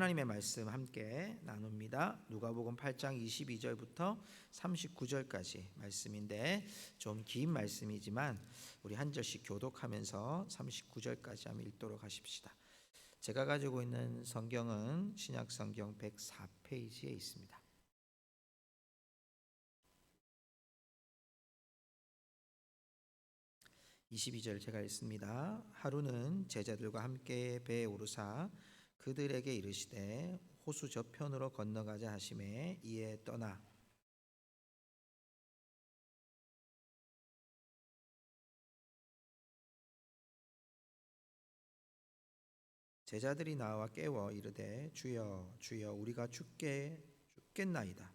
하나님의 말씀 함께 나눕니다. 누가복음 8장 22절부터 39절까지 말씀인데 좀 긴 말씀이지만 우리 한 절씩 교독하면서 39절까지 한번 읽도록 하십시다. 제가 가지고 있는 성경은 신약성경 104페이지에 있습니다. 22절 제가 읽습니다. 하루는 제자들과 함께 배에 오르사 그들에게 이르시되 호수 저편으로 건너가자 하시매 이에 떠나 제자들이 나와 깨워 이르되 주여 주여 우리가 죽겠나이다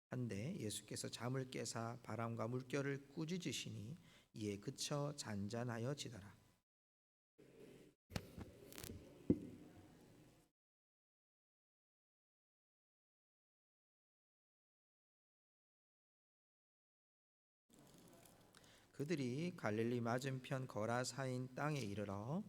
한데 예수께서 잠을 깨사 바람과 물결을 꾸짖으시니 이에 그쳐 잔잔하여 지더라. 그들이 갈릴리 맞은편 거라사인 땅에 이르러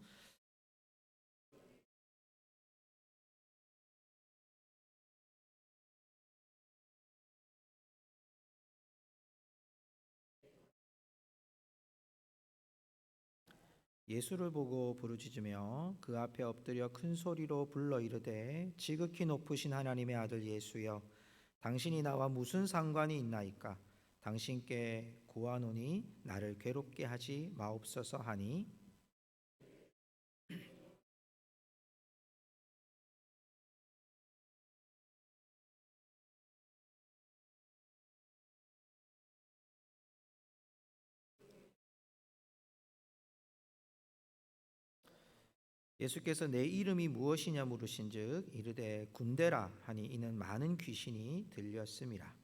예수를 보고 부르짖으며 그 앞에 엎드려 큰 소리로 불러 이르되 지극히 높으신 하나님의 아들 예수여 당신이 나와 무슨 상관이 있나이까 당신께 구하노니 나를 괴롭게 하지 마옵소서 하니 예수께서 내 이름이 무엇이냐 물으신즉 이르되 군대라 하니 이는 많은 귀신이 들렸음이라.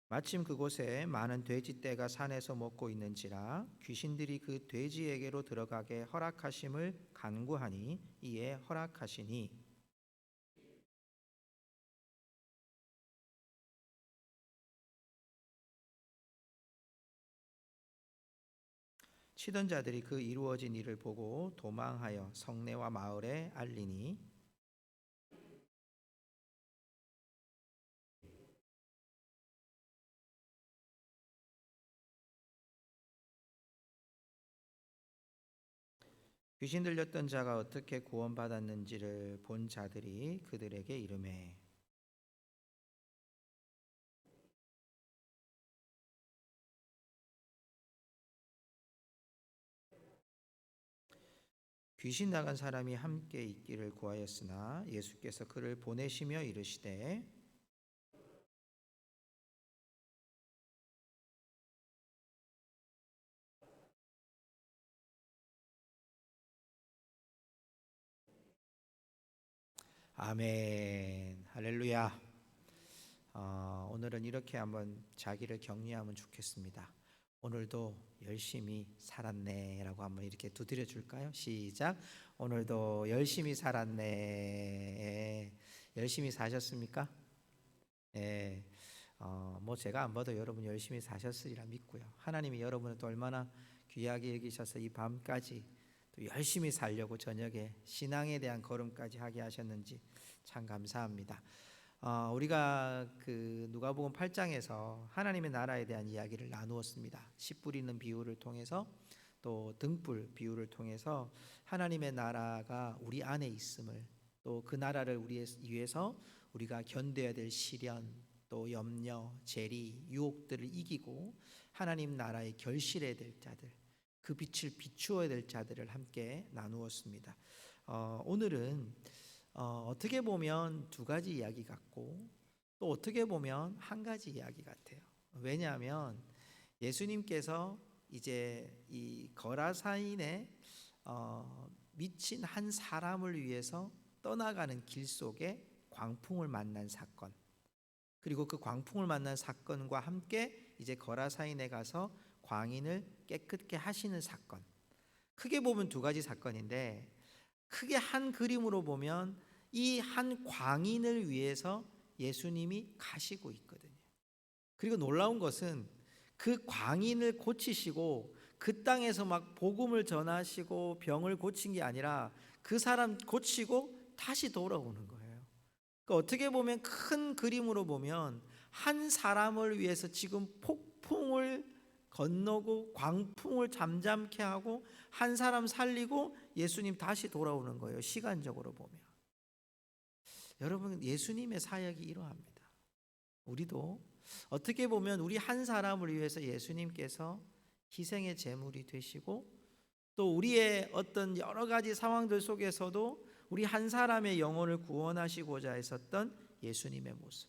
마침 그곳에 많은 돼지떼가 산에서 먹고 있는지라 귀신들이 그 돼지에게로 들어가게 허락하심을 간구하니 이에 허락하시니 치던 자들이 그 이루어진 일을 보고 도망하여 성내와 마을에 알리니 귀신 들렸던 자가 어떻게 구원받았는지를 본 자들이 그들에게 이르매 귀신 나간 사람이 함께 있기를 구하였으나 예수께서 그를 보내시며 이르시되 아멘 할렐루야. 오늘은 이렇게 한번 자기를 격려하면 좋겠습니다. 오늘도 열심히 살았네 라고 한번 이렇게 두드려 줄까요? 시작. 오늘도 열심히 살았네. 열심히 사셨습니까? 예. 뭐 제가 안 봐도 여러분 열심히 사셨으리라 믿고요. 하나님이 여러분을 또 얼마나 귀하게 여기셔서 이 밤까지 또 열심히 살려고 저녁에 신앙에 대한 걸음까지 하게 하셨는지 참 감사합니다. 우리가 그 누가복음 8장에서 하나님의 나라에 대한 이야기를 나누었습니다. 씨 뿌리는 비유를 통해서 또 등불 비유를 통해서 하나님의 나라가 우리 안에 있음을 또 그 나라를 위해서 우리가 견뎌야 될 시련 또 염려, 재리, 유혹들을 이기고 하나님 나라에 결실해야 될 자들 그 빛을 비추어야 될 자들을 함께 나누었습니다. 오늘은 어떻게 보면 두 가지 이야기 같고 또 어떻게 보면 한 가지 이야기 같아요. 왜냐하면 예수님께서 이제 이 거라사인에 미친 한 사람을 위해서 떠나가는 길 속에 광풍을 만난 사건 그리고 그 광풍을 만난 사건과 함께 이제 거라사인에 가서 광인을 깨끗게 하시는 사건 크게 보면 두 가지 사건인데 크게 한 그림으로 보면 이 한 광인을 위해서 예수님이 가시고 있거든요. 그리고 놀라운 것은 그 광인을 고치시고 그 땅에서 막 복음을 전하시고 병을 고친 게 아니라 그 사람 고치고 다시 돌아오는 거예요. 그러니까 어떻게 보면 큰 그림으로 보면 한 사람을 위해서 지금 폭풍을 건너고 광풍을 잠잠케 하고 한 사람 살리고 예수님 다시 돌아오는 거예요. 시간적으로 보면. 여러분, 예수님의 사역이 이러합니다. 우리도 어떻게 보면 우리 한 사람을 위해서 예수님께서 희생의 제물이 되시고 또 우리의 어떤 여러 가지 상황들 속에서도 우리 한 사람의 영혼을 구원하시고자 했었던 예수님의 모습.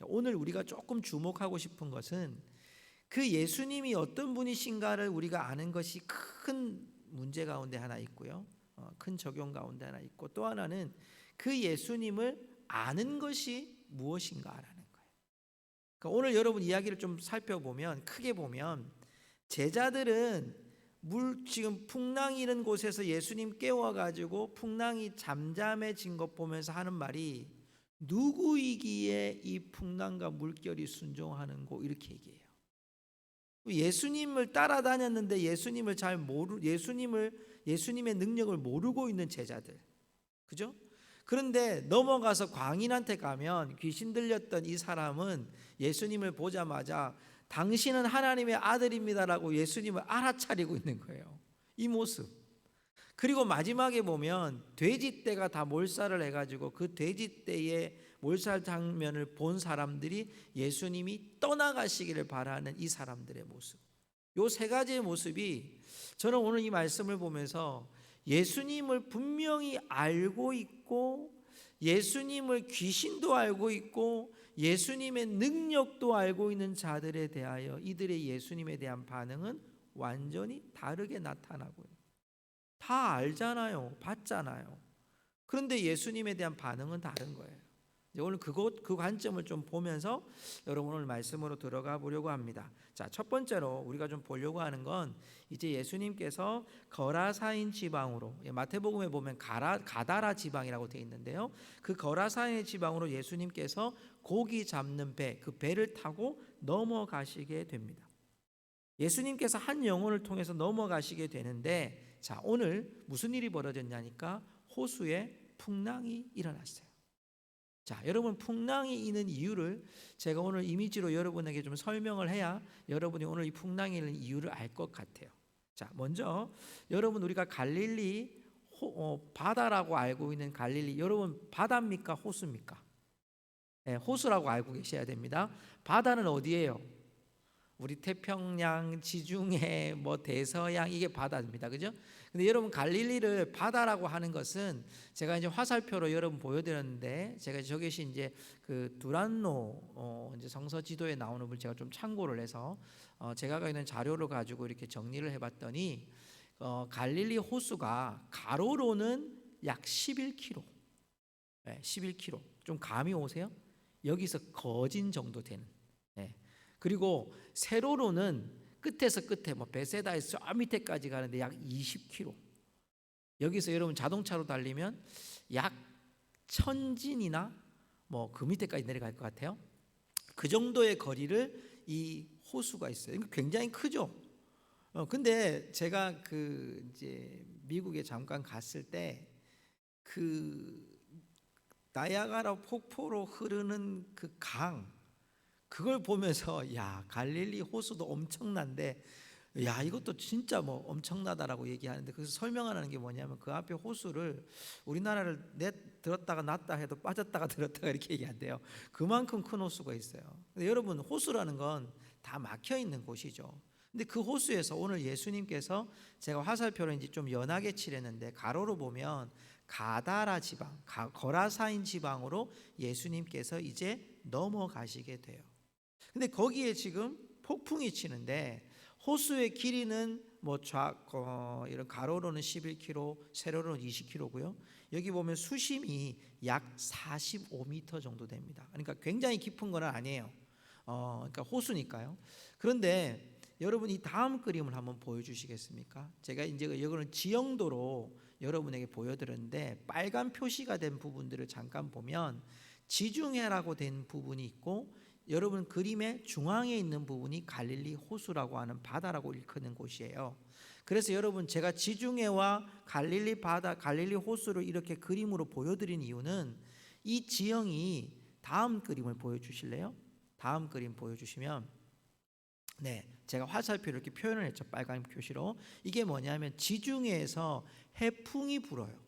오늘 우리가 조금 주목하고 싶은 것은 그 예수님이 어떤 분이신가를 우리가 아는 것이 큰 문제 가운데 하나 있고요. 큰 적용 가운데 하나 있고, 또 하나는 그 예수님을 아는 것이 무엇인가라는 거예요. 그러니까 오늘 여러분 이야기를 좀 살펴보면, 크게 보면 제자들은 지금 풍랑이 이런 곳에서 예수님 깨워가지고 풍랑이 잠잠해진 것 보면서 하는 말이, 누구이기에 이 풍랑과 물결이 순종하는 고, 이렇게 얘기해요. 예수님을 따라다녔는데 예수님을 예수님의 능력을 모르고 있는 제자들, 그죠? 그런데 넘어가서 광인한테 가면 귀신 들렸던 이 사람은 예수님을 보자마자 당신은 하나님의 아들입니다라고 예수님을 알아차리고 있는 거예요. 이 모습. 그리고 마지막에 보면 돼지떼가 다 몰살을 해가지고 그 돼지떼의 몰살 장면을 본 사람들이 예수님이 떠나가시기를 바라는 이 사람들의 모습. 요 세 가지의 모습이 저는 오늘 이 말씀을 보면서 예수님을 분명히 알고 있고, 예수님을 귀신도 알고 있고, 예수님의 능력도 알고 있는 자들에 대하여 이들의 예수님에 대한 반응은 완전히 다르게 나타나고요. 다 알잖아요. 봤잖아요. 그런데 예수님에 대한 반응은 다른 거예요. 오늘 그 관점을 좀 보면서 여러분 오늘 말씀으로 들어가 보려고 합니다. 자, 첫 번째로 우리가 좀 보려고 하는 건, 이제 예수님께서 거라사인 지방으로, 마태복음에 보면 가다라 지방이라고 되어 있는데요, 그 거라사인 지방으로 예수님께서 고기 잡는 배, 그 배를 타고 넘어가시게 됩니다. 예수님께서 한 영혼을 통해서 넘어가시게 되는데, 자, 오늘 무슨 일이 벌어졌냐니까 호수에 풍랑이 일어났어요. 자, 여러분, 풍랑이 있는 이유를 제가 오늘 이미지로 여러분에게 좀 설명을 해야 여러분이 오늘 이 풍랑이 있는 이유를 알 것 같아요. 자, 먼저 여러분, 우리가 갈릴리 바다라고 알고 있는 갈릴리, 여러분 바다입니까 호수입니까? 네, 호수라고 알고 계셔야 됩니다. 바다는 어디예요? 우리 태평양, 지중해, 대서양, 이게 바다입니다. 그죠? 근데 여러분, 갈릴리를 바다라고 하는 것은 제가 이제 화살표로 여러분 보여드렸는데, 제가 저것이 이제 그 두란노 이제 성서 지도에 나오는 걸 제가 좀 참고를 해서 제가 갖고 있는 자료를 가지고 이렇게 정리를 해봤더니, 갈릴리 호수가 가로로는 약 11km, 11km. 좀 감이 오세요? 여기서 거진 정도 되는. 그리고 세로로는 끝에서 끝에 베세다에서 저 밑에까지 가는데 약 20km. 여기서 여러분 자동차로 달리면 약 1000진이나 그 밑에까지 내려갈 것 같아요. 그 정도의 거리를 이 호수가 있어요. 굉장히 크죠. 근데 제가 이제 미국에 잠깐 갔을 때 그 나야가라 폭포로 흐르는 그 강, 그걸 보면서 야, 갈릴리 호수도 엄청난데, 야, 이것도 진짜 엄청나다라고 얘기하는데, 그래서 설명하는 게 뭐냐면 그 앞에 호수를 우리나라를 들었다가 놨다 해도 빠졌다가 들었다가 이렇게 얘기한대요. 그만큼 큰 호수가 있어요. 근데 여러분, 호수라는 건 다 막혀 있는 곳이죠. 근데 그 호수에서 오늘 예수님께서, 제가 화살표를 이제 좀 연하게 칠했는데 가로로 보면 가다라 지방, 거라사인 지방으로 예수님께서 이제 넘어가시게 돼요. 근데 거기에 지금 폭풍이 치는데, 호수의 길이는 이런 가로로는 11km, 세로로는 20km고요. 여기 보면 수심이 약 45m 정도 됩니다. 그러니까 굉장히 깊은 건 아니에요. 그러니까 호수니까요. 그런데 여러분, 이 다음 그림을 한번 보여주시겠습니까? 제가 이제 이거는 지형도로 여러분에게 보여드렸는데, 빨간 표시가 된 부분들을 잠깐 보면 지중해라고 된 부분이 있고, 여러분 그림의 중앙에 있는 부분이 갈릴리 호수라고 하는 바다라고 일컫는 곳이에요. 그래서 여러분, 제가 지중해와 갈릴리 바다, 갈릴리 호수를 이렇게 그림으로 보여드린 이유는 이 지형이, 다음 그림을 보여주실래요? 다음 그림 보여주시면, 네, 제가 화살표로 이렇게 표현을 했죠. 빨간 표시로. 이게 뭐냐면 지중해에서 해풍이 불어요.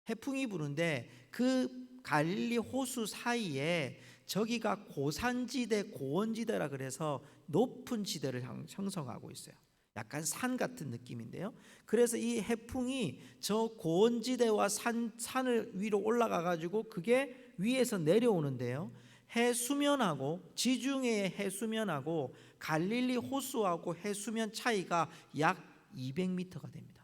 해풍이 부는데 그 갈릴리 호수 사이에 저기가 고산지대, 고원지대라 그래서 높은 지대를 형성하고 있어요. 약간 산 같은 느낌인데요. 그래서 이 해풍이 저 고원지대와 산을 위로 올라가 가지고 그게 위에서 내려오는데요. 해수면하고, 지중해의 해수면하고 갈릴리 호수하고 해수면 차이가 약 200m가 됩니다.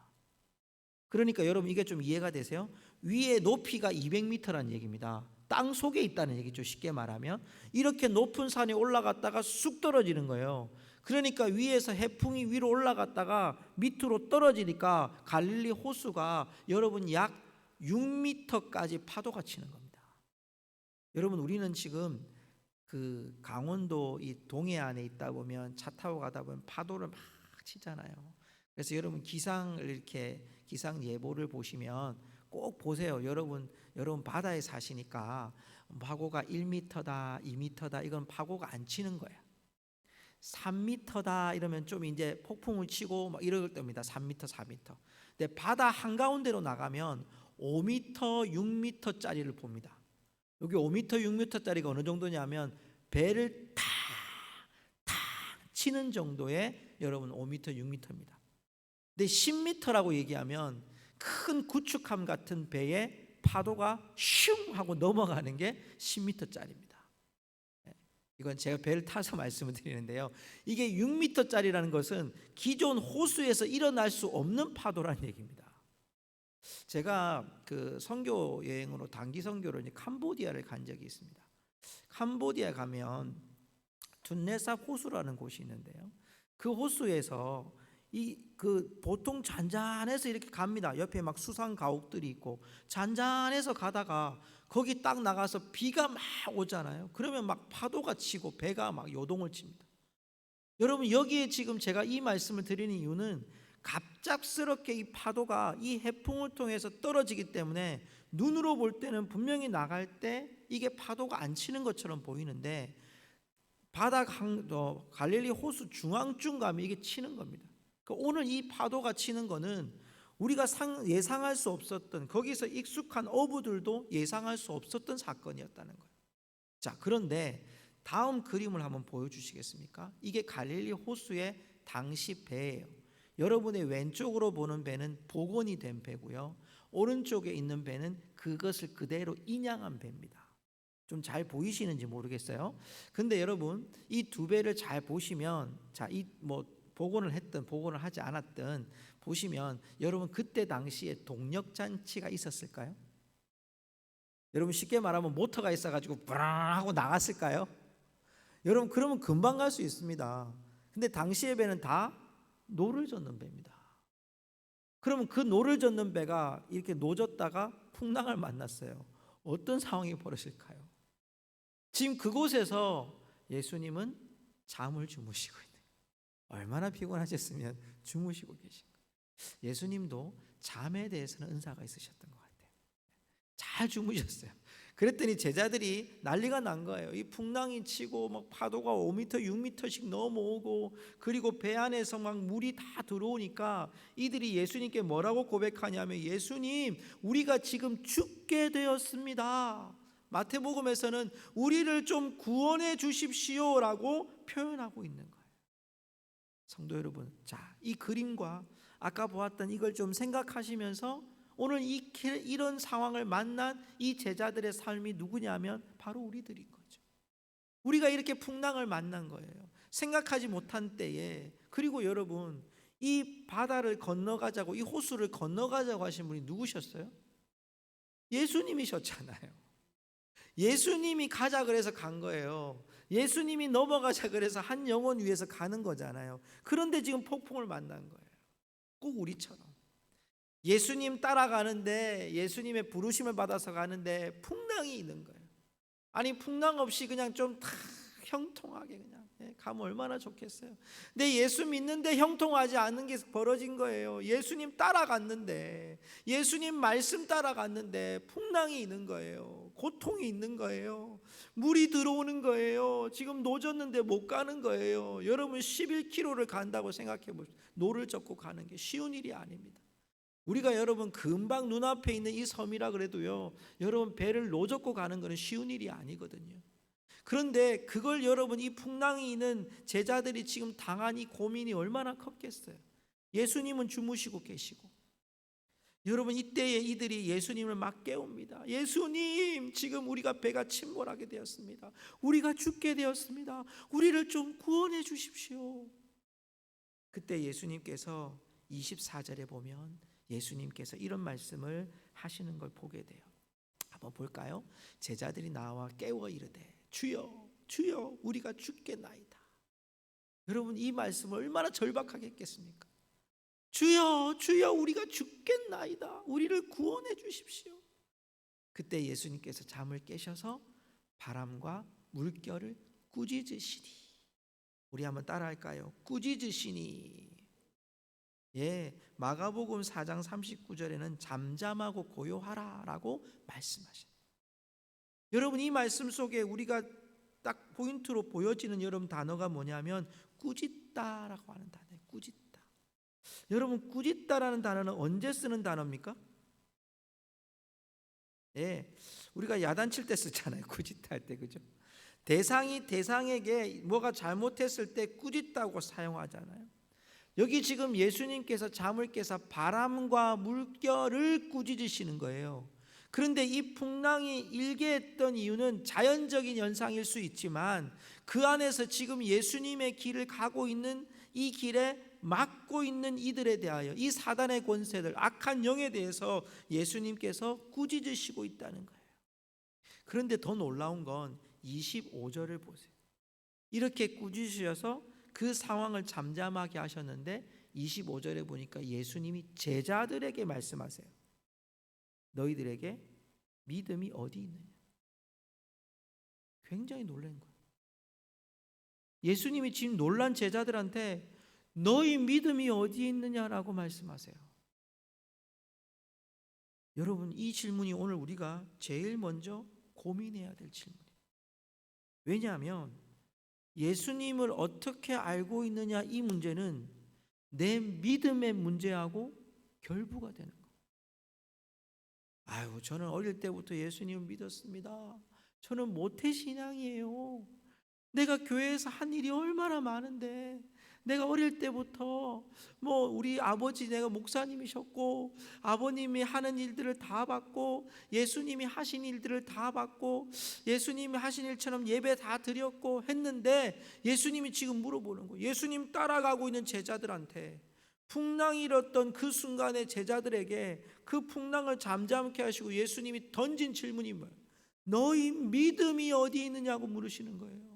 그러니까 여러분, 이게 좀 이해가 되세요? 위에 높이가 200m라는 얘기입니다. 땅 속에 있다는 얘기죠. 쉽게 말하면 이렇게 높은 산에 올라갔다가 쑥 떨어지는 거예요. 그러니까 위에서 해풍이 위로 올라갔다가 밑으로 떨어지니까 갈릴리 호수가 여러분 약 6m까지 파도가 치는 겁니다. 여러분, 우리는 지금 그 강원도 이 동해안에 있다 보면 차 타고 가다 보면 파도를 막 치잖아요. 그래서 여러분, 기상 예보를 보시면 꼭 보세요. 여러분 바다에 사시니까 파고가 1m다, 2m다, 이건 파고가 안 치는 거예요. 3m다 이러면 좀 이제 폭풍을 치고 막 이럴 때입니다. 3m, 4m. 근데 바다 한가운데로 나가면 5m, 6m짜리를 봅니다. 여기 5m, 6m짜리가 어느 정도냐면 배를 탁 치는 정도의 여러분 5m, 6m입니다. 근데 10m라고 얘기하면 큰 구축함 같은 배에 파도가 슝 하고 넘어가는 게 10m짜리입니다. 이건 제가 배를 타서 말씀을 드리는데요. 이게 6m짜리라는 것은 기존 호수에서 일어날 수 없는 파도라는 얘기입니다. 제가 그 선교 여행으로, 단기 선교로 이제 캄보디아를 간 적이 있습니다. 캄보디아 가면 둔레삽 호수라는 곳이 있는데요. 그 호수에서 보통 잔잔해서 이렇게 갑니다. 옆에 막 수상 가옥들이 있고 잔잔해서 가다가 거기 딱 나가서 비가 막 오잖아요. 그러면 막 파도가 치고 배가 막 요동을 칩니다. 여러분, 여기에 지금 제가 이 말씀을 드리는 이유는 갑작스럽게 이 파도가 이 해풍을 통해서 떨어지기 때문에 눈으로 볼 때는 분명히 나갈 때 이게 파도가 안 치는 것처럼 보이는데 갈릴리 호수 중앙쯤 가면 이게 치는 겁니다. 그러니까 오늘 이 파도가 치는 거는 우리가 예상할 수 없었던, 거기서 익숙한 어부들도 예상할 수 없었던 사건이었다는 거예요. 자, 그런데 다음 그림을 한번 보여주시겠습니까? 이게 갈릴리 호수의 당시 배예요. 여러분의 왼쪽으로 보는 배는 복원이 된 배고요, 오른쪽에 있는 배는 그것을 그대로 인양한 배입니다. 좀 잘 보이시는지 모르겠어요. 근데 여러분, 이 두 배를 잘 보시면, 자, 복원을 했든 복원을 하지 않았든 보시면 여러분, 그때 당시에 동력 장치가 있었을까요? 여러분, 쉽게 말하면 모터가 있어가지고 브랑 하고 나갔을까요? 여러분, 그러면 금방 갈 수 있습니다. 근데 당시의 배는 다 노를 젓는 배입니다. 그러면 그 노를 젓는 배가 이렇게 노졌다가 풍랑을 만났어요. 어떤 상황이 벌어질까요? 지금 그곳에서 예수님은 잠을 주무시고 있는 거예요. 얼마나 피곤하셨으면 주무시고 계신 거예요. 예수님도 잠에 대해서는 은사가 있으셨던 것 같아요. 잘 주무셨어요. 그랬더니 제자들이 난리가 난 거예요. 이 풍랑이 치고 막 파도가 5m, 6m씩 넘어오고, 그리고 배 안에서 막 물이 다 들어오니까 이들이 예수님께 뭐라고 고백하냐면, 예수님, 우리가 지금 죽게 되었습니다. 마태복음에서는 우리를 좀 구원해 주십시오라고 표현하고 있는 거예요. 성도 여러분, 자, 이 그림과 아까 보았던 이걸 좀 생각하시면서 오늘 이런 상황을 만난 이 제자들의 삶이 누구냐면 바로 우리들인 거죠. 우리가 이렇게 풍랑을 만난 거예요. 생각하지 못한 때에. 그리고 여러분, 이 바다를 건너가자고, 이 호수를 건너가자고 하신 분이 누구셨어요? 예수님이셨잖아요. 예수님이 가자 그래서 간 거예요. 예수님이 넘어가자 그래서 한 영혼 위해서 가는 거잖아요. 그런데 지금 폭풍을 만난 거예요. 꼭 우리처럼 예수님 따라가는데, 예수님의 부르심을 받아서 가는데 풍랑이 있는 거예요. 아니, 풍랑 없이 그냥 좀 다 형통하게 그냥 가면 얼마나 좋겠어요. 근데 예수 믿는데 형통하지 않는 게 벌어진 거예요. 예수님 따라갔는데, 예수님 말씀 따라갔는데 풍랑이 있는 거예요. 고통이 있는 거예요. 물이 들어오는 거예요. 지금 노졌는데 못 가는 거예요. 여러분 11km를 간다고 생각해 보세요. 노를 젓고 가는 게 쉬운 일이 아닙니다. 우리가 여러분 금방 눈앞에 있는 이 섬이라 그래도요, 여러분 배를 노젓고 가는 것은 쉬운 일이 아니거든요. 그런데 그걸 여러분 이 풍랑이 있는 제자들이 지금 당한 이 고민이 얼마나 컸겠어요. 예수님은 주무시고 계시고, 여러분 이때에 이들이 예수님을 막 깨웁니다. 예수님, 지금 우리가 배가 침몰하게 되었습니다. 우리가 죽게 되었습니다. 우리를 좀 구원해 주십시오. 그때 예수님께서 24절에 보면 예수님께서 이런 말씀을 하시는 걸 보게 돼요. 한번 볼까요? 제자들이 나와 깨워 이르되 주여 주여 우리가 죽겠나이다. 여러분 이 말씀 얼마나 절박하게 했겠습니까? 주여 주여 우리가 죽겠나이다. 우리를 구원해 주십시오. 그때 예수님께서 잠을 깨셔서 바람과 물결을 꾸짖으시니, 우리 한번 따라할까요? 꾸짖으시니. 마가복음 4장 39절에는 잠잠하고 고요하라 라고 말씀하십니다. 여러분 이 말씀 속에 우리가 딱 포인트로 보여지는 여러분 단어가 뭐냐면 꾸짖다라고 하는 단어예요. 꾸짖다. 여러분 꾸짖다라는 단어는 언제 쓰는 단어입니까? 우리가 야단칠 때 쓰잖아요. 꾸짖다 할 때, 그죠? 대상이 대상에게 뭐가 잘못했을 때 꾸짖다고 사용하잖아요. 여기 지금 예수님께서 잠을 깨서 바람과 물결을 꾸짖으시는 거예요. 그런데 이 풍랑이 일게 했던 이유는 자연적인 현상일 수 있지만, 그 안에서 지금 예수님의 길을 가고 있는 이 길에 막고 있는 이들에 대하여, 이 사단의 권세들, 악한 영에 대해서 예수님께서 꾸짖으시고 있다는 거예요. 그런데 더 놀라운 건 25절을 보세요. 이렇게 꾸짖으셔서 그 상황을 잠잠하게 하셨는데 25절에 보니까 예수님이 제자들에게 말씀하세요. 너희들에게 믿음이 어디 있느냐. 굉장히 놀란 거예요. 예수님이 지금 놀란 제자들한테 너희 믿음이 어디 있느냐라고 말씀하세요. 여러분 이 질문이 오늘 우리가 제일 먼저 고민해야 될 질문이에요. 왜냐하면 예수님을 어떻게 알고 있느냐, 이 문제는 내 믿음의 문제하고 결부가 되는 거예요. 아유, 저는 어릴 때부터 예수님을 믿었습니다. 저는 모태신앙이에요. 내가 교회에서 한 일이 얼마나 많은데, 내가 어릴 때부터 우리 아버지 내가 목사님이셨고, 아버님이 하는 일들을 다 받고, 예수님이 하신 일들을 다 받고, 예수님이 하신 일처럼 예배 다 드렸고 했는데, 예수님이 지금 물어보는 거예요. 예수님 따라가고 있는 제자들한테, 풍랑이 일었던 그 순간에 제자들에게 그 풍랑을 잠잠케 하시고 예수님이 던진 질문이 뭐예요? 너희 믿음이 어디 있느냐고 물으시는 거예요.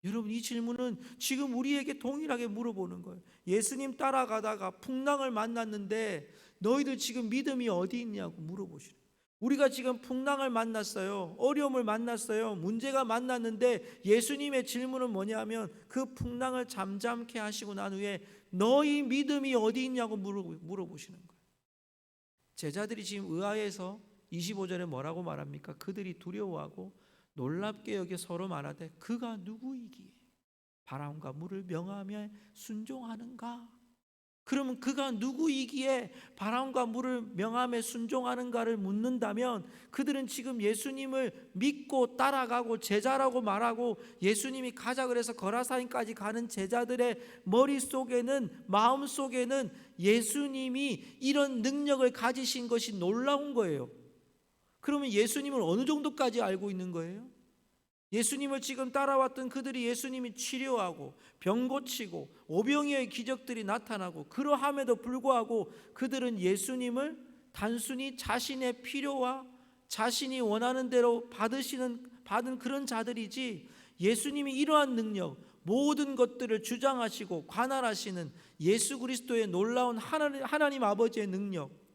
여러분 이 질문은 지금 우리에게 동일하게 물어보는 거예요. 예수님 따라가다가 풍랑을 만났는데 너희들 지금 믿음이 어디 있냐고 물어보시는 거예요. 우리가 지금 풍랑을 만났어요. 어려움을 만났어요. 문제가 만났는데 예수님의 질문은 뭐냐면 그 풍랑을 잠잠케 하시고 난 후에 너희 믿음이 어디 있냐고 물어보시는 거예요. 제자들이 지금 의아해서 25절에 뭐라고 말합니까? 그들이 두려워하고 놀랍게 여겨 서로 말하되 그가 누구이기에 바람과 물을 명하며 순종하는가? 그러면 그가 누구이기에 바람과 물을 명하며 순종하는가를 묻는다면, 그들은 지금 예수님을 믿고 따라가고 제자라고 말하고 예수님이 가자 그래서 거라사인까지 가는 제자들의 머릿속에는, 마음속에는 예수님이 이런 능력을 가지신 것이 놀라운 거예요. 그러면 예수님을 어느 정도까지 알고 있는 거예요? 예수님을 지금 따라왔던 그들이 예수님이 치료하고 병 고치고 오병이어의 기적들이 나타나고, 그러함에도 불구하고 그들은 예수님을 단순히 자신의 필요와 자신이 원하는 대로 받은 그런 자들이지, 예수님이 이러한 능력, 모든 것들을 주장하시고 관할하시는 예수 그리스도의 놀라운 하나님 아버지의 능력,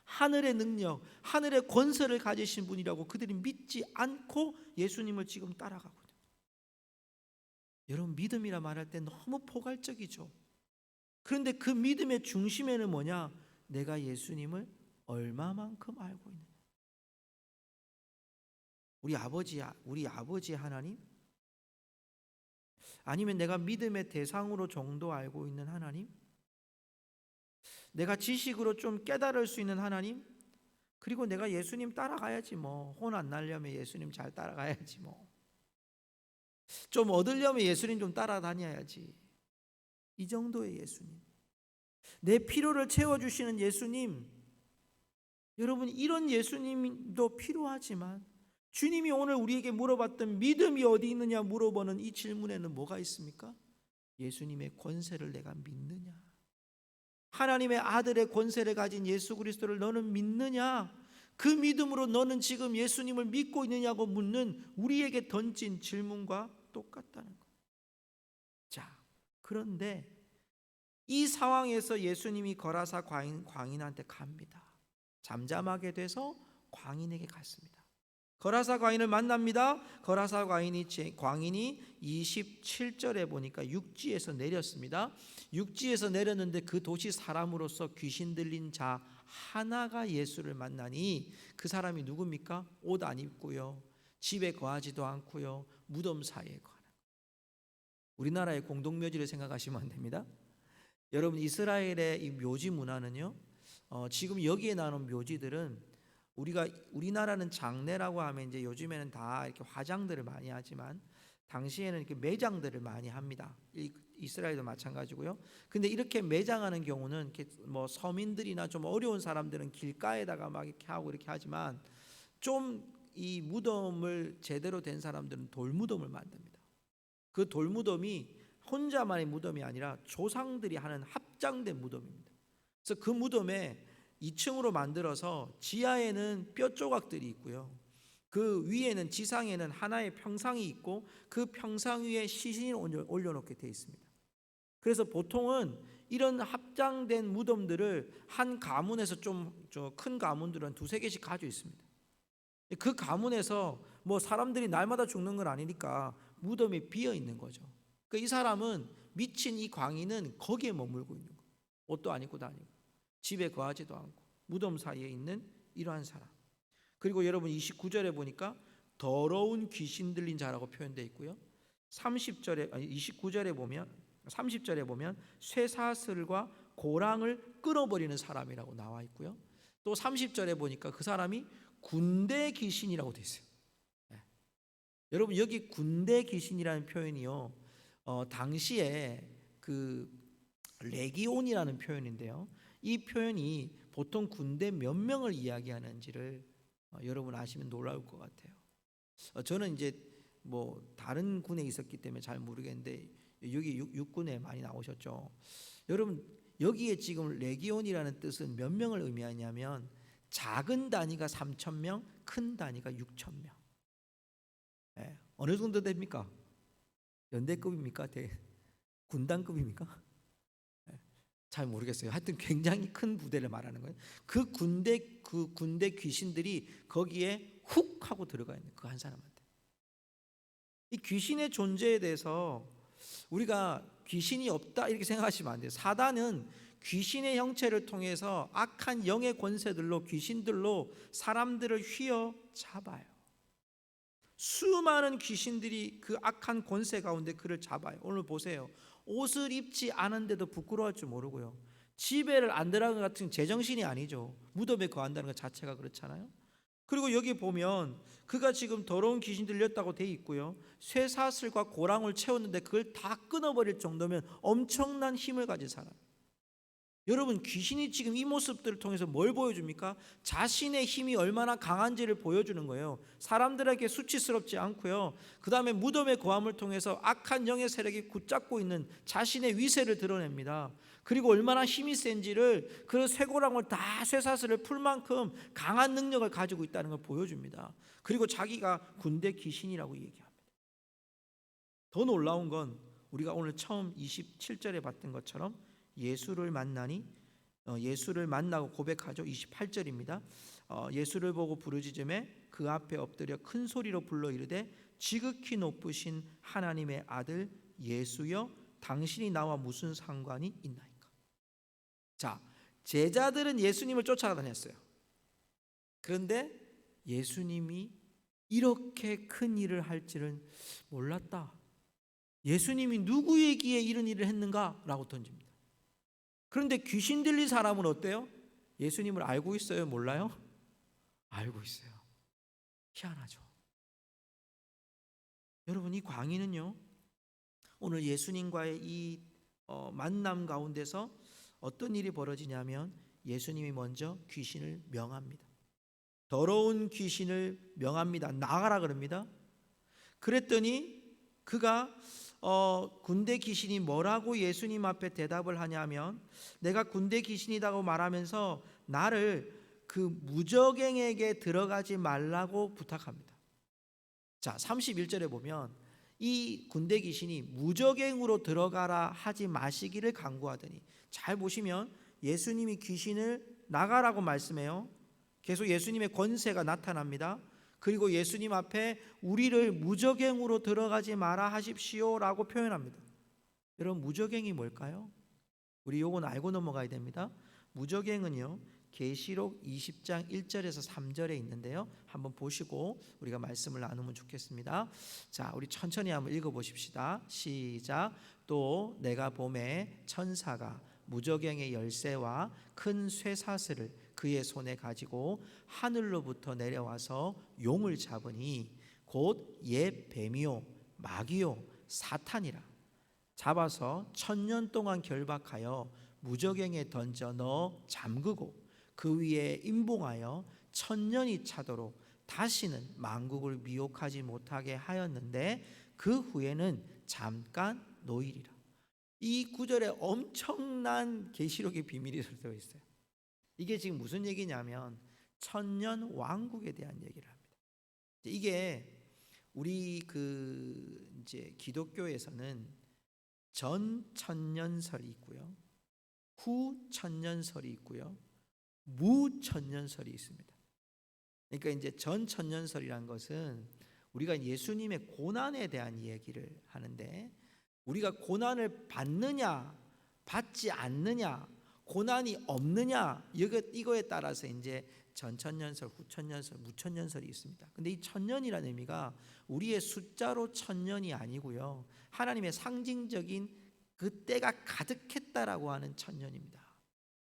하늘의 능력, 하늘의 권세를 가지신 분이라고 그들이 믿지 않고 예수님을 지금 따라가거든요. 여러분, 믿음이라 말할 때 너무 포괄적이죠. 그런데 그 믿음의 중심에는 뭐냐? 내가 예수님을 얼마만큼 알고 있느냐. 우리 아버지 하나님? 아니면 내가 믿음의 대상으로 정도 알고 있는 하나님? 내가 지식으로 좀 깨달을 수 있는 하나님? 그리고 내가 예수님 따라가야지 뭐. 혼 안 나려면 예수님 잘 따라가야지 뭐. 좀 얻으려면 예수님 좀 따라다녀야지. 이 정도의 예수님, 내 필요를 채워주시는 예수님. 여러분, 이런 예수님도 필요하지만 주님이 오늘 우리에게 물어봤던 믿음이 어디 있느냐 물어보는 이 질문에는 뭐가 있습니까? 예수님의 권세를 내가 믿느냐? 하나님의 아들의 권세를 가진 예수 그리스도를 너는 믿느냐? 그 믿음으로 너는 지금 예수님을 믿고 있느냐고 묻는 우리에게 던진 질문과 똑같다는 거예요. 자, 그런데 이 상황에서 예수님이 거라사 광인한테 갑니다. 잠잠하게 돼서 광인에게 갔습니다. 거라사 광인을 만납니다. 거라사 광인이 27절에 보니까 육지에서 내렸습니다. 육지에서 내렸는데 그 도시 사람으로서 귀신 들린 자 하나가 예수를 만나니 그 사람이 누굽니까? 옷 안 입고요, 집에 거하지도 않고요, 무덤 사이에 거하는 거예요. 우리나라의 공동묘지를 생각하시면 안 됩니다. 여러분, 이스라엘의 이 묘지 문화는요, 지금 여기에 나오는 묘지들은 우리나라는 장례라고 하면 이제 요즘에는 다 이렇게 화장들을 많이 하지만 당시에는 이렇게 매장들을 많이 합니다. 이스라엘도 마찬가지고요. 근데 이렇게 매장하는 경우는 이렇게 뭐 서민들이나 좀 어려운 사람들은 길가에다가 막 이렇게 하고 이렇게 하지만 좀 이 무덤을 제대로 된 사람들은 돌무덤을 만듭니다. 그 돌무덤이 혼자만의 무덤이 아니라 조상들이 하는 합장된 무덤입니다. 그래서 그 무덤에 2층으로 만들어서 지하에는 뼈 조각들이 있고요, 그 위에는 지상에는 하나의 평상이 있고 그 평상 위에 시신을 올려놓게 되어 있습니다. 그래서 보통은 이런 합장된 무덤들을 한 가문에서 좀 큰 가문들은 두세 개씩 가지고 있습니다. 그 가문에서 뭐 사람들이 날마다 죽는 건 아니니까 무덤이 비어 있는 거죠. 그러니까 이 사람은 미친 이 광인은 거기에 머물고 있는 거예요. 옷도 안 입고 다니고 집에 거하지도 않고 무덤 사이에 있는 이러한 사람. 그리고 여러분 29절에 보니까 더러운 귀신 들린 자라고 표현되어 있고요. 29절에 보면 30절에 보면 쇠사슬과 고랑을 끊어버리는 사람이라고 나와 있고요. 또 30절에 보니까 그 사람이 군대 귀신이라고 되어 있어요. 네. 여러분, 여기 군대 귀신이라는 표현이요, 당시에 그 레기온이라는 표현인데요, 이 표현이 보통 군대 몇 명을 이야기하는지를 여러분 아시면 놀라울 것 같아요. 저는 이제 뭐 다른 군에 있었기 때문에 잘 모르겠는데 여기 육군에 많이 나오셨죠. 여러분, 여기에 지금 레기온이라는 뜻은 몇 명을 의미하냐면 작은 단위가 3,000명, 큰 단위가 6,000명. 네. 어느 정도 됩니까? 연대급입니까? 군단급입니까? 네. 잘 모르겠어요. 하여튼 굉장히 큰 부대를 말하는 거예요. 그 군대 귀신들이 거기에 훅 하고 들어가 있는 그 한 사람한테. 이 귀신의 존재에 대해서 우리가 귀신이 없다 이렇게 생각하시면 안 돼요. 사단은 귀신의 형체를 통해서 악한 영의 권세들로, 귀신들로 사람들을 휘어잡아요. 수많은 귀신들이 그 악한 권세 가운데 그를 잡아요. 오늘 보세요. 옷을 입지 않은데도 부끄러워할 줄 모르고요, 집에를 안 들어간 것 같은 제정신이 아니죠. 무덤에 거한다는 것 자체가 그렇잖아요. 그리고 여기 보면 그가 지금 더러운 귀신 들렸다고 돼 있고요, 쇠사슬과 고랑을 채웠는데 그걸 다 끊어버릴 정도면 엄청난 힘을 가진 사람. 여러분, 귀신이 지금 이 모습들을 통해서 뭘 보여줍니까? 자신의 힘이 얼마나 강한지를 보여주는 거예요. 사람들에게 수치스럽지 않고요, 그 다음에 무덤의 고함을 통해서 악한 영의 세력이 붙잡고 있는 자신의 위세를 드러냅니다. 그리고 얼마나 힘이 센지를 그 쇠고랑을 다 쇠사슬을 풀 만큼 강한 능력을 가지고 있다는 걸 보여줍니다. 그리고 자기가 군대 귀신이라고 얘기합니다. 더 놀라운 건 우리가 오늘 처음 27절에 봤던 것처럼 예수를 만나니, 예수를 만나고 고백하죠. 28절입니다. 예수를 보고 부르짖음에 그 앞에 엎드려 큰 소리로 불러 이르되 지극히 높으신 하나님의 아들 예수여 당신이 나와 무슨 상관이 있나이까. 자, 제자들은 예수님을 쫓아다녔어요. 그런데 예수님이 이렇게 큰 일을 할 줄은 몰랐다. 예수님이 누구에게 이런 일을 했는가? 라고 던집니다. 그런데 귀신 들린 사람은 어때요? 예수님을 알고 있어요? 몰라요? 알고 있어요. 희한하죠. 여러분, 이 광인은요, 오늘 예수님과의 이 만남 가운데서 어떤 일이 벌어지냐면 예수님이 먼저 귀신을 명합니다. 더러운 귀신을 명합니다. 나가라 그럽니다. 그랬더니 그가 군대 귀신이 뭐라고 예수님 앞에 대답을 하냐면, 내가 군대 귀신이라고 말하면서 나를 그 무적행에게 들어가지 말라고 부탁합니다. 자, 31절에 보면 이 군대 귀신이 무적행으로 들어가라 하지 마시기를 간구하더니, 잘 보시면 예수님이 귀신을 나가라고 말씀해요. 계속 예수님의 권세가 나타납니다. 그리고 예수님 앞에 우리를 무적행으로 들어가지 마라 하십시오라고 표현합니다. 여러분, 무적행이 뭘까요? 우리 요건 알고 넘어가야 됩니다. 무적행은요, 계시록 20장 1절에서 3절에 있는데요, 한번 보시고 우리가 말씀을 나누면 좋겠습니다. 자, 우리 천천히 한번 읽어보십시다. 시작. 또 내가 보매 천사가 무적행의 열쇠와 큰 쇠사슬을 그의 손에 가지고 하늘로부터 내려와서 용을 잡으니 곧 옛 뱀이요 마귀요 사탄이라. 잡아서 1000년 동안 결박하여 무적행에 던져 넣어 잠그고 그 위에 임봉하여 1000년이 차도록 다시는 만국을 미혹하지 못하게 하였는데 그 후에는 잠깐 노일이라. 이 구절에 엄청난 계시록의 비밀이 들어 있어요. 이게 지금 무슨 얘기냐면 1000년 왕국에 대한 얘기를 합니다. 이게 우리 이제 기독교에서는 전 천년설이 있고요, 후 천년설이 있고요, 무 천년설이 있습니다. 그러니까 이제 전 천년설이란 것은 우리가 예수님의 고난에 대한 이야기를 하는데, 우리가 고난을 받느냐 받지 않느냐, 고난이 없느냐, 이거에 따라서 이제 전천년설, 후천년설, 무천년설이 있습니다. 근데 이 천년이라는 의미가 우리의 숫자로 천년이 아니고요, 하나님의 상징적인 그 때가 가득했다라고 하는 천년입니다.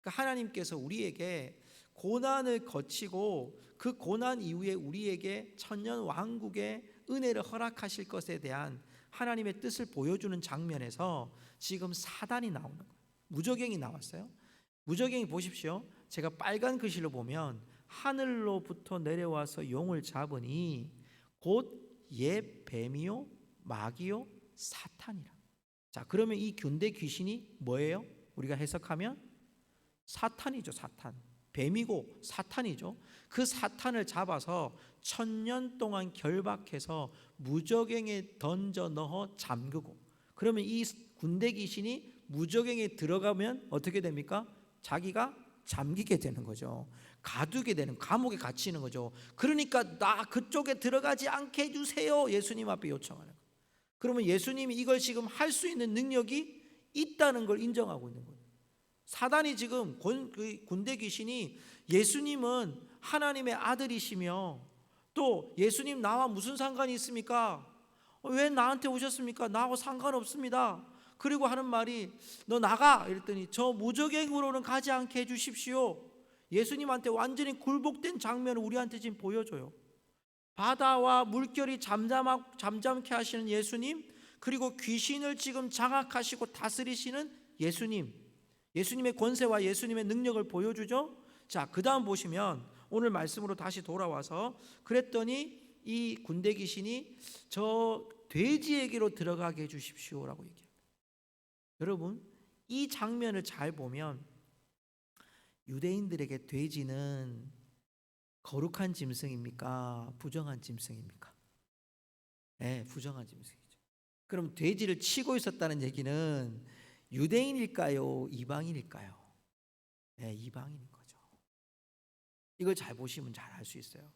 그러니까 하나님께서 우리에게 고난을 거치고 그 고난 이후에 우리에게 천년 왕국의 은혜를 허락하실 것에 대한 하나님의 뜻을 보여주는 장면에서 지금 사단이 나오는 거예요. 무적행이 나왔어요. 무적행이 보십시오. 제가 빨간 글씨로 보면 하늘로부터 내려와서 용을 잡으니 곧 옛 뱀이요 마귀요 사탄이라. 자, 그러면 이 군대 귀신이 뭐예요? 우리가 해석하면 사탄이죠. 사탄. 뱀이고 사탄이죠. 그 사탄을 잡아서 1000년 동안 결박해서 무적행에 던져 넣어 잠그고, 그러면 이 군대 귀신이 무적행에 들어가면 어떻게 됩니까? 자기가 잠기게 되는 거죠. 가두게 되는, 감옥에 갇히는 거죠. 그러니까 나 그쪽에 들어가지 않게 해주세요, 예수님 앞에 요청하는 거예요. 그러면 예수님이 이걸 지금 할 수 있는 능력이 있다는 걸 인정하고 있는 거예요. 사단이 지금 군대 귀신이 예수님은 하나님의 아들이시며 또 예수님 나와 무슨 상관이 있습니까? 왜 나한테 오셨습니까? 나하고 상관없습니다. 그리고 하는 말이 너 나가 이랬더니 저 무적행으로는 가지 않게 해주십시오. 예수님한테 완전히 굴복된 장면을 우리한테 지금 보여줘요. 바다와 물결이 잠잠케 하시는 예수님, 그리고 귀신을 지금 장악하시고 다스리시는 예수님, 예수님의 권세와 예수님의 능력을 보여주죠. 자, 그 다음 보시면 오늘 말씀으로 다시 돌아와서 그랬더니 이 군대 귀신이 저 돼지에게로 들어가게 해주십시오라고 얘기합니다. 여러분, 이 장면을 잘 보면 유대인들에게 돼지는 거룩한 짐승입니까? 부정한 짐승입니까? 네, 부정한 짐승이죠. 그럼 돼지를 치고 있었다는 얘기는 유대인일까요? 이방인일까요? 네, 이방인인 거죠. 이걸 잘 보시면 잘 알 수 있어요.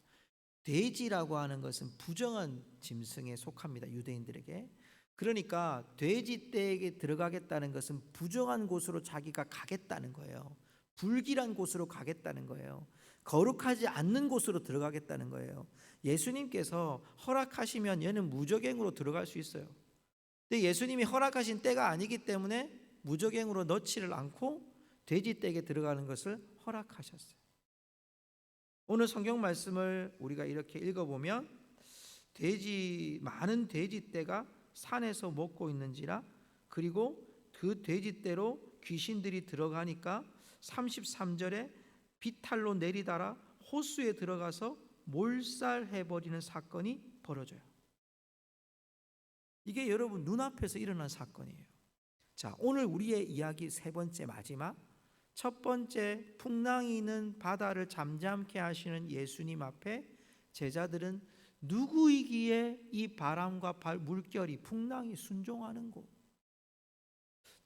돼지라고 하는 것은 부정한 짐승에 속합니다. 유대인들에게. 그러니까 돼지떼에게 들어가겠다는 것은 부정한 곳으로 자기가 가겠다는 거예요. 불길한 곳으로 가겠다는 거예요. 거룩하지 않는 곳으로 들어가겠다는 거예요. 예수님께서 허락하시면 얘는 무적행으로 들어갈 수 있어요. 근데 예수님이 허락하신 때가 아니기 때문에 무적행으로 넣지를 않고 돼지떼에게 들어가는 것을 허락하셨어요. 오늘 성경 말씀을 우리가 이렇게 읽어보면 많은 돼지떼가 산에서 먹고 있는지라, 그리고 그 돼지떼로 귀신들이 들어가니까 33절에 비탈로 내리달아 호수에 들어가서 몰살해버리는 사건이 벌어져요. 이게 여러분 눈앞에서 일어난 사건이에요. 자, 오늘 우리의 이야기 세 번째 마지막, 첫 번째, 풍랑이 있는 바다를 잠잠케 하시는 예수님 앞에 제자들은 누구이기에 이 바람과 물결이 풍랑이 순종하는고?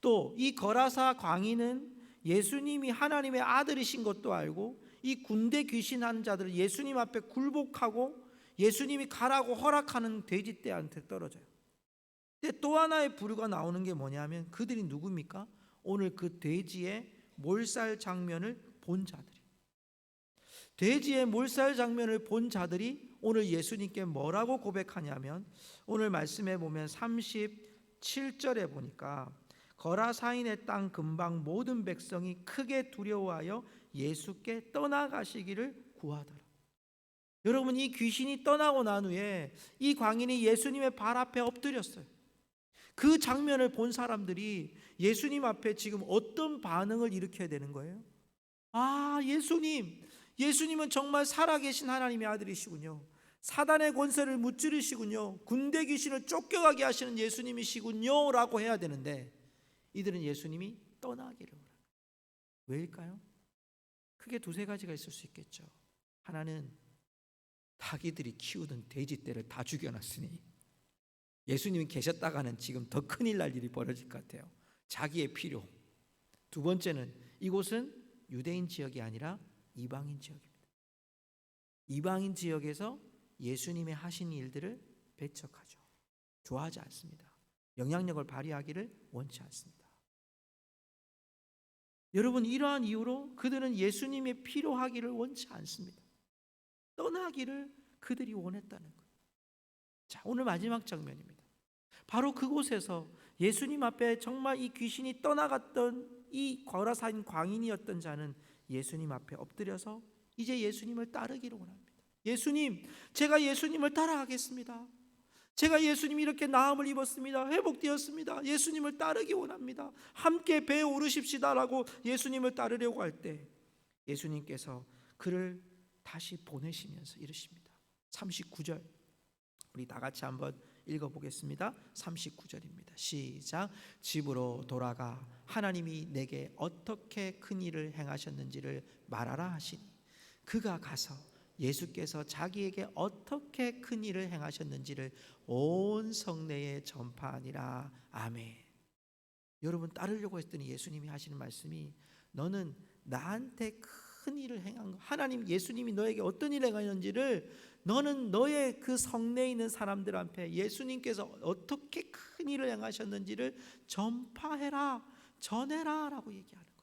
또 이 거라사 광인은 예수님이 하나님의 아들이신 것도 알고 이 군대 귀신하는 자들을 예수님 앞에 굴복하고 예수님이 가라고 허락하는 돼지떼한테 떨어져요. 근데 또 하나의 부류가 나오는 게 뭐냐면 그들이 누굽니까? 오늘 그 돼지의 몰살 장면을 본 자들이, 돼지의 몰살 장면을 본 자들이 오늘 예수님께 뭐라고 고백하냐면, 오늘 말씀해 보면 37절에 보니까 거라사인의 땅 근방 모든 백성이 크게 두려워하여 예수께 떠나가시기를 구하더라. 여러분, 이 귀신이 떠나고 난 후에 이 광인이 예수님의 발 앞에 엎드렸어요. 그 장면을 본 사람들이 예수님 앞에 지금 어떤 반응을 일으켜야 되는 거예요? 아, 예수님은 정말 살아계신 하나님의 아들이시군요. 사단의 권세를 무찌르시군요. 군대 귀신을 쫓겨가게 하시는 예수님이시군요 라고 해야 되는데, 이들은 예수님이 떠나기를 원합니다. 왜일까요? 크게 두세 가지가 있을 수 있겠죠. 하나는 자기들이 키우던 돼지떼를 다 죽여놨으니 예수님이 계셨다가는 지금 더 큰일 날 일이 벌어질 것 같아요. 자기의 필요. 두 번째는 이곳은 유대인 지역이 아니라 이방인 지역입니다. 이방인 지역에서 예수님의 하신 일들을 배척하죠. 좋아하지 않습니다. 영향력을 발휘하기를 원치 않습니다. 여러분, 이러한 이유로 그들은 예수님의 필요하기를 원치 않습니다. 떠나기를 그들이 원했다는 거예요. 자, 오늘 마지막 장면입니다. 바로 그곳에서 예수님 앞에 정말 이 귀신이 떠나갔던 이 거라사인 광인이었던 자는 예수님 앞에 엎드려서 이제 예수님을 따르기를 원합니다. 예수님, 제가 예수님을 따라가겠습니다. 제가 예수님이 이렇게 나음을 입었습니다. 회복되었습니다. 예수님을 따르기 원합니다. 함께 배에 오르십시다라고 예수님을 따르려고 할 때 예수님께서 그를 다시 보내시면서 이르십니다. 39절 우리 다 같이 한번 읽어보겠습니다. 39절입니다. 시작. 집으로 돌아가 하나님이 내게 어떻게 큰 일을 행하셨는지를 말하라 하시니 그가 가서 예수께서 자기에게 어떻게 큰 일을 행하셨는지를 온 성내에 전파하니라. 아멘. 여러분, 따르려고 했더니 예수님이 하시는 말씀이, 너는 나한테 큰 일을 행한 거, 하나님 예수님이 너에게 어떤 일을 행하셨는지를 너는 너의 그 성내에 있는 사람들 앞에 예수님께서 어떻게 큰 일을 행하셨는지를 전파해라, 전해라 라고 얘기하는 거죠.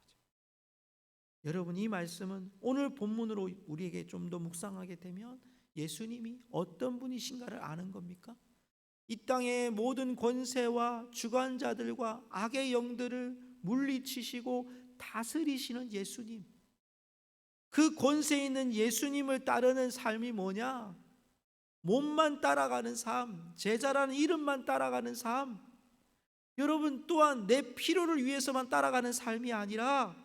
여러분, 이 말씀은 오늘 본문으로 우리에게 좀 더 묵상하게 되면 예수님이 어떤 분이신가를 아는 겁니까? 이 땅의 모든 권세와 주관자들과 악의 영들을 물리치시고 다스리시는 예수님, 그 권세 있는 예수님을 따르는 삶이 뭐냐? 몸만 따라가는 삶, 제자라는 이름만 따라가는 삶. 여러분, 또한 내 필요를 위해서만 따라가는 삶이 아니라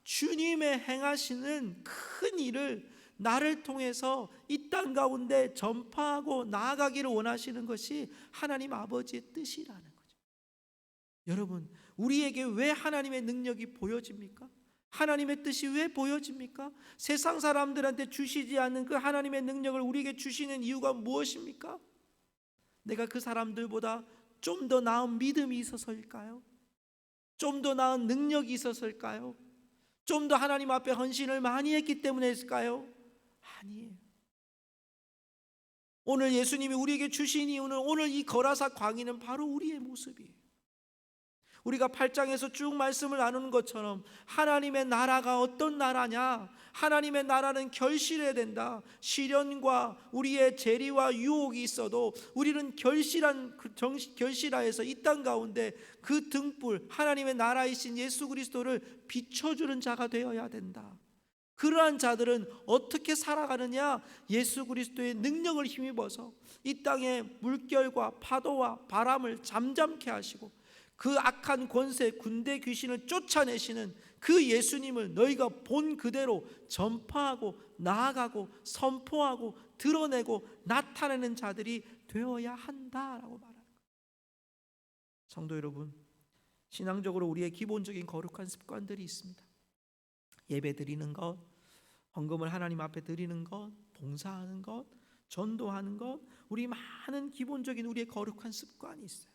주님의 행하시는 큰 일을 나를 통해서 이 땅 가운데 전파하고 나아가기를 원하시는 것이 하나님 아버지의 뜻이라는 거죠. 여러분, 우리에게 왜 하나님의 능력이 보여집니까? 하나님의 뜻이 왜 보여집니까? 세상 사람들한테 주시지 않는 그 하나님의 능력을 우리에게 주시는 이유가 무엇입니까? 내가 그 사람들보다 좀 더 나은 믿음이 있어서일까요? 좀 더 나은 능력이 있어서일까요? 좀 더 하나님 앞에 헌신을 많이 했기 때문일까요? 아니에요. 오늘 예수님이 우리에게 주신 이유는 오늘 이 거라사 광야는 바로 우리의 모습이에요. 우리가 8장에서 쭉 말씀을 나누는 것처럼 하나님의 나라가 어떤 나라냐? 하나님의 나라는 결실해야 된다. 시련과 우리의 재리와 유혹이 있어도 우리는 결실하여서 이 땅 가운데 그 등불 하나님의 나라이신 예수 그리스도를 비춰주는 자가 되어야 된다. 그러한 자들은 어떻게 살아가느냐? 예수 그리스도의 능력을 힘입어서 이 땅의 물결과 파도와 바람을 잠잠케 하시고 그 악한 권세 군대 귀신을 쫓아내시는 그 예수님을 너희가 본 그대로 전파하고 나아가고 선포하고 드러내고 나타내는 자들이 되어야 한다라고 말하는 거예요. 성도 여러분, 신앙적으로 우리의 기본적인 거룩한 습관들이 있습니다. 예배 드리는 것, 헌금을 하나님 앞에 드리는 것, 봉사하는 것, 전도하는 것, 우리 많은 기본적인 우리의 거룩한 습관이 있어요.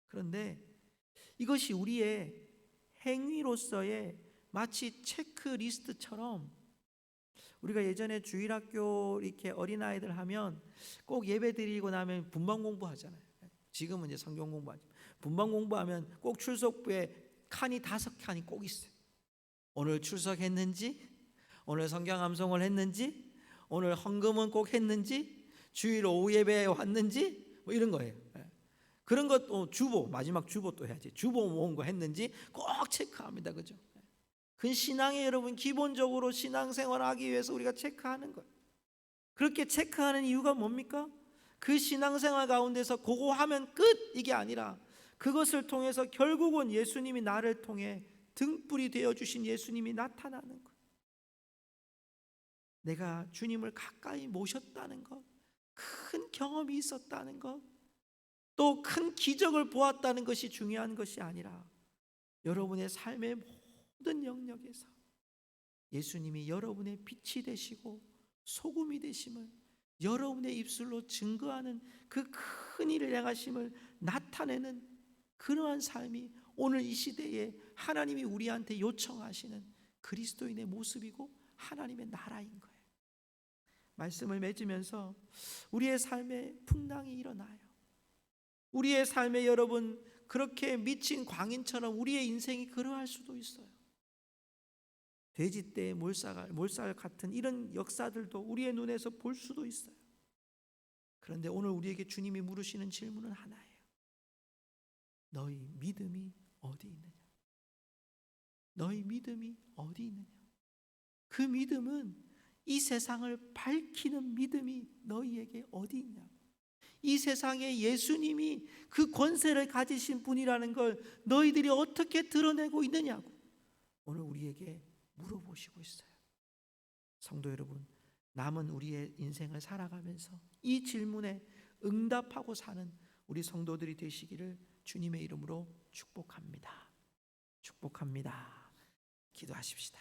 그런데 이것이 우리의 행위로서의 마치 체크리스트처럼, 우리가 예전에 주일학교 이렇게 어린아이들 하면 꼭 예배 드리고 나면 분방 공부하잖아요. 지금은 이제 성경 공부하죠. 분방 공부하면 꼭 출석부에 칸이 5칸이 꼭 있어요. 오늘 출석했는지, 오늘 성경 암송을 했는지, 오늘 헌금은 꼭 했는지, 주일 오후 예배에 왔는지, 뭐 이런 거예요. 그런 것, 주보, 마지막 주보 또 해야지. 주보 모은 거 했는지 꼭 체크합니다. 그죠? 그 신앙에 여러분 기본적으로 신앙생활하기 위해서 우리가 체크하는 거예요. 그렇게 체크하는 이유가 뭡니까? 그 신앙생활 가운데서 그거 하면 끝! 이게 아니라 그것을 통해서 결국은 예수님이 나를 통해 등불이 되어주신 예수님이 나타나는 거예요. 내가 주님을 가까이 모셨다는 것, 큰 경험이 있었다는 것, 또 큰 기적을 보았다는 것이 중요한 것이 아니라 여러분의 삶의 모든 영역에서 예수님이 여러분의 빛이 되시고 소금이 되심을 여러분의 입술로 증거하는 그 큰 일을 행하심을 나타내는 그러한 삶이 오늘 이 시대에 하나님이 우리한테 요청하시는 그리스도인의 모습이고 하나님의 나라인 거예요. 말씀을 맺으면서 우리의 삶에 풍랑이 일어나요. 우리의 삶에 여러분 그렇게 미친 광인처럼 우리의 인생이 그러할 수도 있어요. 돼지떼의 몰살 같은 이런 역사들도 우리의 눈에서 볼 수도 있어요. 그런데 오늘 우리에게 주님이 물으시는 질문은 하나예요. 너희 믿음이 어디 있느냐? 너희 믿음이 어디 있느냐? 그 믿음은 이 세상을 밝히는 믿음이 너희에게 어디 있냐고. 이 세상에 예수님이 그 권세를 가지신 분이라는 걸 너희들이 어떻게 드러내고 있느냐고 오늘 우리에게 물어보시고 있어요. 성도 여러분, 남은 우리의 인생을 살아가면서 이 질문에 응답하고 사는 우리 성도들이 되시기를 주님의 이름으로 축복합니다. 축복합니다. 기도하십시다.